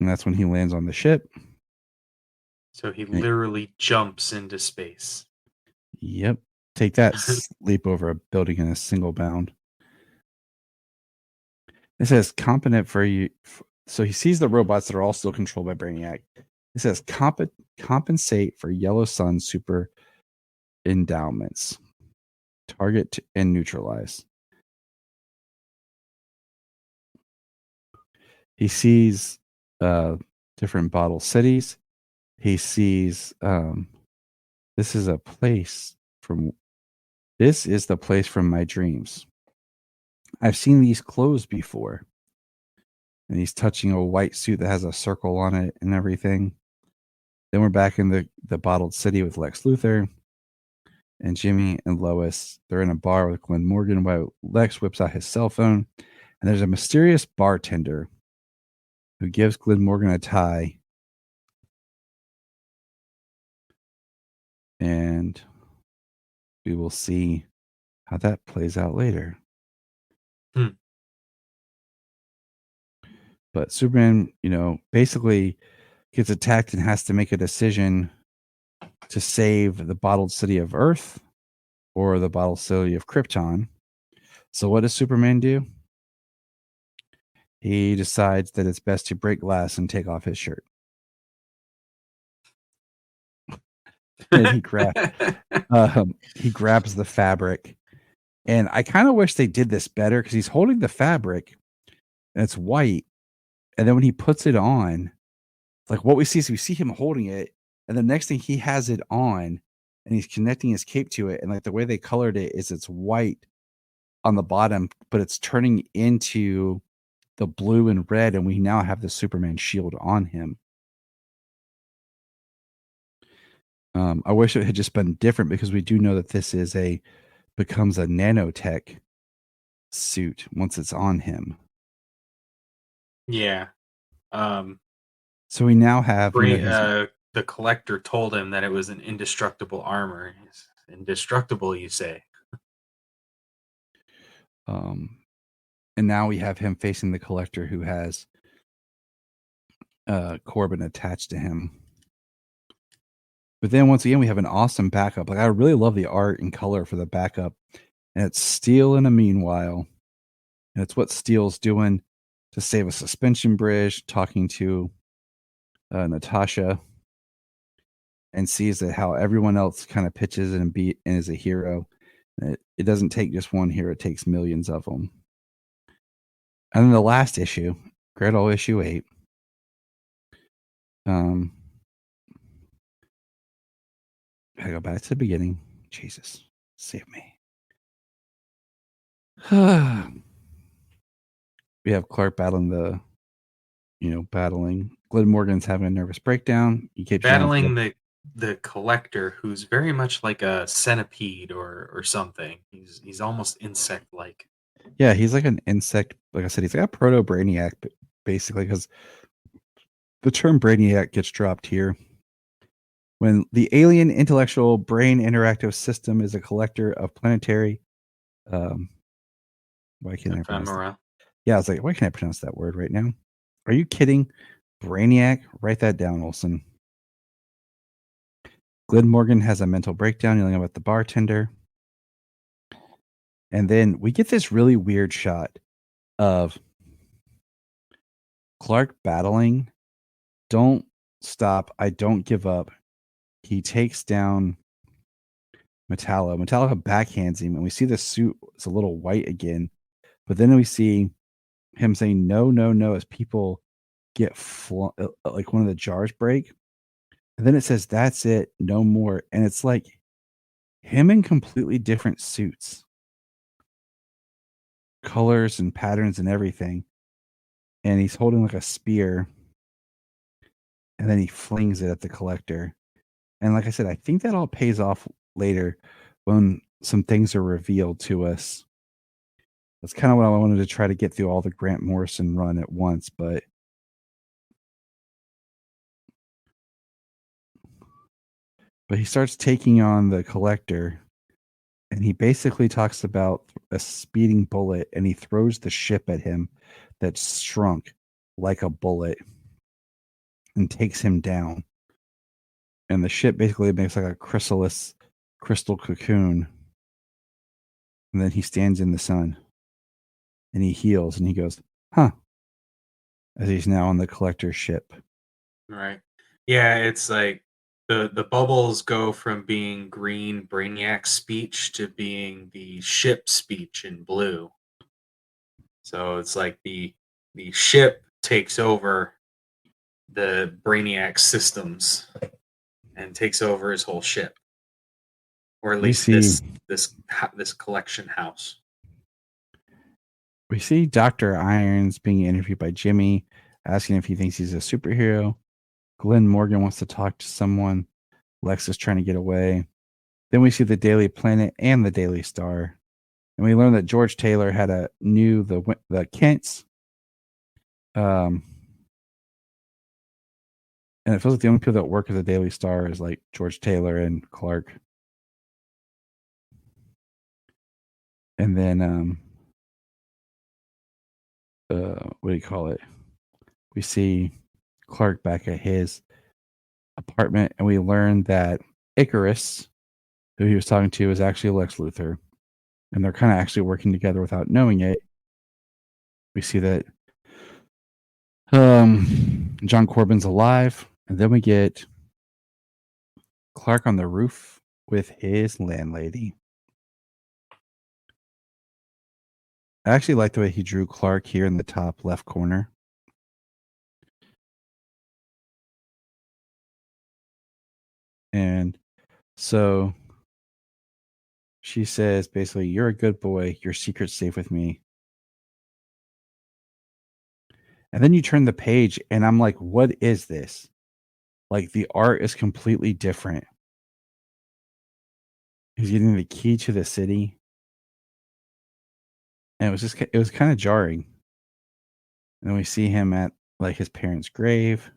And that's when he lands on the ship. So he literally jumps into space. Yep. Take that, leap over a building in a single bound. It says competent for you. So he sees the robots that are all still controlled by Brainiac. It says compensate for Yellow Sun super endowments. Target and neutralize. He sees different bottle cities. He sees this is the place from my dreams. I've seen these clothes before. And he's touching a white suit that has a circle on it and everything. Then we're back in the bottled city with Lex Luthor and Jimmy and Lois. They're in a bar with Glenn Morgan while Lex whips out his cell phone. And there's a mysterious bartender who gives Glenn Morgan a tie. And we will see how that plays out later. But Superman, basically gets attacked and has to make a decision to save the bottled city of Earth or the bottled city of Krypton. So what does Superman do? He decides that it's best to break glass and take off his shirt. And he grabs the fabric. And I kind of wish they did this better because he's holding the fabric and it's white. And then when he puts it on, like what we see is we see him holding it. And the next thing he has it on and he's connecting his cape to it. And like the way they colored it is it's white on the bottom, but it's turning into the blue and red. And we now have the Superman shield on him. I wish it had just been different because we do know that this becomes a nanotech suit once it's on him. Yeah. So we now have the Collector told him that it was an indestructible armor. It's indestructible, you say? And now we have him facing the Collector, who has Corbin attached to him. But then once again, we have an awesome backup. Like I really love the art and color for the backup, and it's Steel in a meanwhile, and it's what Steel's doing to save a suspension bridge, talking to Natasha, and sees that how everyone else kind of pitches and is a hero. It doesn't take just one hero; it takes millions of them. And then the last issue, Great Old Issue 8. I go back to the beginning. Jesus, save me. We have Clark battling Glenn Morgan's having a nervous breakdown. He keeps battling the Collector, who's very much like a centipede or something. He's almost insect-like. Yeah, he's like an insect. Like I said, he's like a proto brainiac, basically, because the term brainiac gets dropped here. When the alien intellectual brain interactive system is a collector of planetary, um, why can't I pronounce that? Ephemera. Yeah, I was like, why can't I pronounce that word right now? Are you kidding? Brainiac? Write that down, Olson. Glenn Morgan has a mental breakdown yelling about the bartender. And then we get this really weird shot of Clark battling. Don't stop. I don't give up. He takes down Metallo. Metallo backhands him, and we see the suit is a little white again. But then we see him saying no, no, no as people get like one of the jars break. And then it says, that's it, no more. And it's like him in completely different suits, colors and patterns and everything. And he's holding like a spear. And then he flings it at the collector. And like I said, I think that all pays off later when some things are revealed to us. That's kind of what I wanted to try to get through all the Grant Morrison run at once, but he starts taking on the collector, and he basically talks about a speeding bullet, and he throws the ship at him that's shrunk like a bullet and takes him down. And the ship basically makes like a chrysalis crystal cocoon. And then he stands in the sun and he heals and he goes, huh, as he's now on the collector's ship. Right. Yeah, it's like the bubbles go from being green Brainiac speech to being the ship speech in blue. So it's like the ship takes over the Brainiac systems and takes over his whole ship, or at We least see this collection house. we see Dr. Irons being interviewed by Jimmy, asking if he thinks he's a superhero. Glenn Morgan wants to talk to someone. Lex is trying to get away. Then we see the Daily Planet and the Daily Star. And we learn that George Taylor had the Kents. And it feels like the only people that work at the Daily Star is like George Taylor and Clark. And then what do you call it? We see Clark back at his apartment, and we learn that Icarus, who he was talking to, is actually Lex Luthor. And they're kind of actually working together without knowing it. We see that John Corbin's alive, and then we get Clark on the roof with his landlady. I actually like the way he drew Clark here in the top left corner. And so she says basically, you're a good boy. Your secret's safe with me. And then you turn the page and I'm like, what is this? Like the art is completely different. He's getting the key to the city. And it was kind of jarring. And then we see him at like his parents' grave.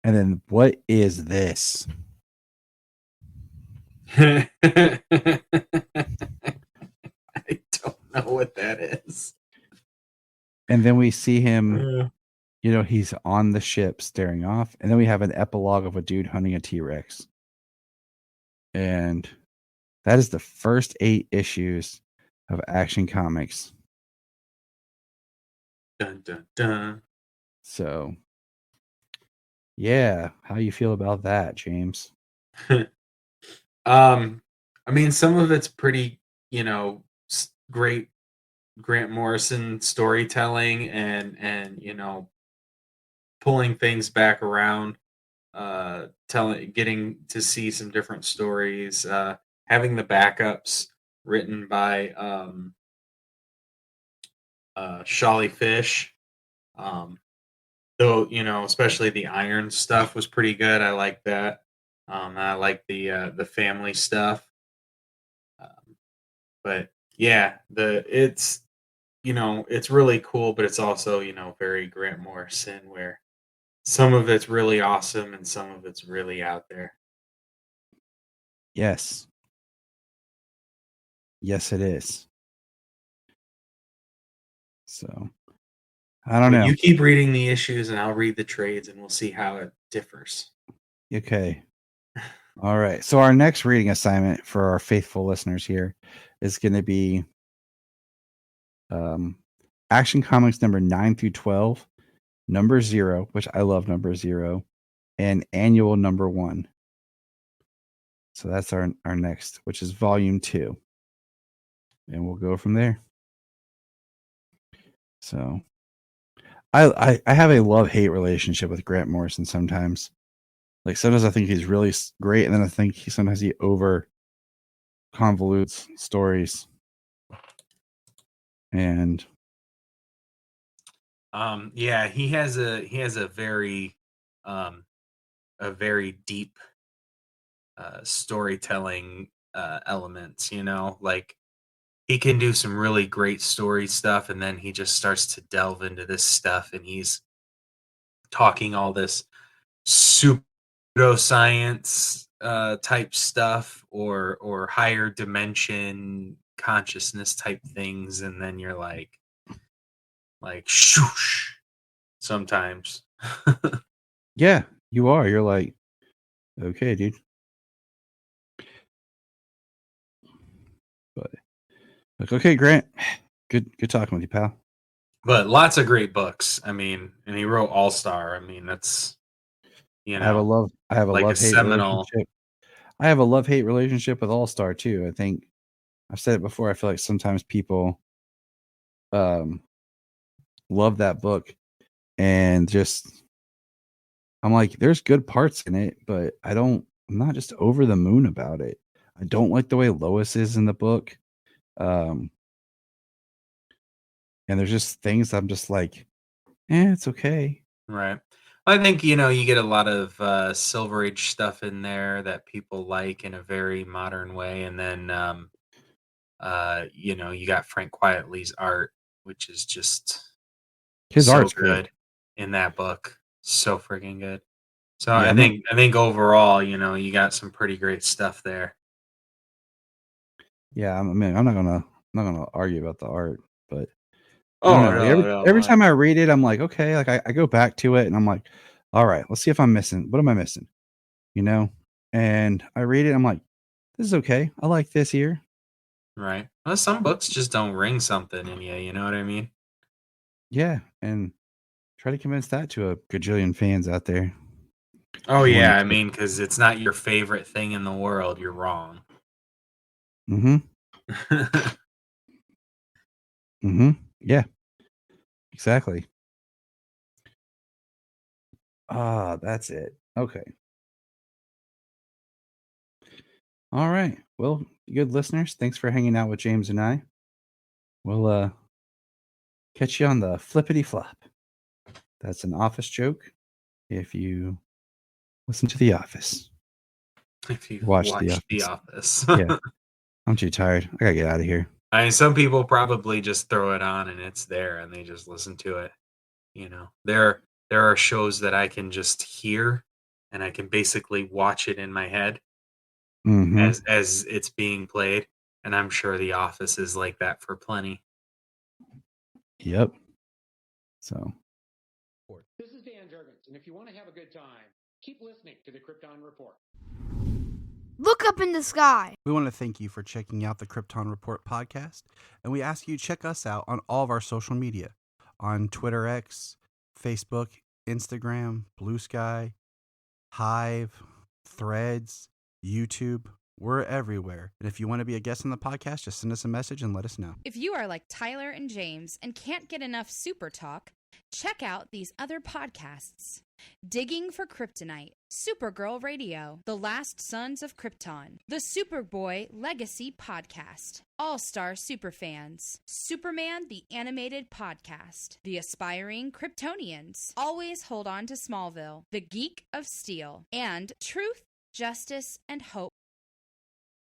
And then what is this? I don't know what that is. And then we see him, he's on the ship staring off. And then we have an epilogue of a dude hunting a T-Rex. And that is the first 8 issues of Action Comics. Dun, dun, dun. So, yeah, how you feel about that, James? I mean, some of it's pretty, great Grant Morrison storytelling and pulling things back around, getting to see some different stories, having the backups written by Sholly Fish. Though, especially the Iron stuff was pretty good. I like that. I like the family stuff. But yeah, it's really cool, but it's also, very Grant Morrison, where some of it's really awesome and some of it's really out there. Yes. Yes, it is. So, I don't know. You keep reading the issues and I'll read the trades and we'll see how it differs. Okay. All right. So our next reading assignment for our faithful listeners here is going to be Action Comics number 9 through 12, number 0, which I love number 0, and annual number 1. So that's our next, which is volume 2. And we'll go from there. So I have a love-hate relationship with Grant Morrison sometimes. Like sometimes I think he's really great, and then I think sometimes he over convolutes stories. And yeah, he has a very deep storytelling elements, like he can do some really great story stuff, and then he just starts to delve into this stuff, and he's talking all this pseudoscience type stuff or higher dimension consciousness type things, and then you're like shoosh sometimes. yeah, you are. You're like, okay, dude. But like, okay, Grant. Good talking with you, pal. But lots of great books. I mean, and he wrote All Star. I mean, that's I have a like love-hate seminal. relationship. I have a love-hate relationship with All Star too. I think I've said it before. I feel like sometimes people love that book and just I'm like, there's good parts in it, but I'm not just over the moon about it. I don't like the way Lois is in the book. And there's just things I'm just like, it's okay. Right. I think, you get a lot of Silver Age stuff in there that people like in a very modern way. And then, you got Frank Quietly's art, which is just His so art's great. good in that book. So freaking good. So Yeah, I think overall, you got some pretty great stuff there. Yeah, I mean, I'm not gonna argue about the art, but I Oh, don't know. no, Every time I read it, I'm like, okay, like I go back to it and I'm like, all right, let's see if I'm missing. What am I missing? And I read it, I'm like, this is okay. I like this here. Right. Well, some books just don't ring something in you. You know what I mean? Yeah, and try to convince that to a gajillion fans out there. Oh, yeah. I mean, because it's not your favorite thing in the world. You're wrong. Mm-hmm. Mm-hmm. Yeah. Exactly. That's it. Okay. All right. Well, good listeners, thanks for hanging out with James and I. We'll catch you on the flippity flop. That's an office joke. If you listen to The Office. If you Watch watch The Office. The Office. Yeah. I'm too tired. I gotta get out of here. I mean, some people probably just throw it on and it's there and they just listen to it. There are shows that I can just hear and I can basically watch it in my head Mm-hmm. as it's being played. And I'm sure The Office is like that for plenty. Yep. So. This is Dan Jurgens, and if you want to have a good time, keep listening to the Krypton Report. Look up in the sky. We want to thank you for checking out the Krypton Report podcast, and we ask you to check us out on all of our social media, on Twitter X, Facebook, Instagram, Blue Sky, Hive, Threads, YouTube. We're everywhere. And if you want to be a guest on the podcast, just send us a message and let us know. If you are like Tyler and James and can't get enough super talk, check out these other podcasts. Digging for Kryptonite, Supergirl Radio, The Last Sons of Krypton, the Superboy Legacy Podcast, All-Star Superfans, Superman the Animated Podcast, The Aspiring Kryptonians, Always Hold On to Smallville, The Geek of Steel, and Truth, Justice, and Hope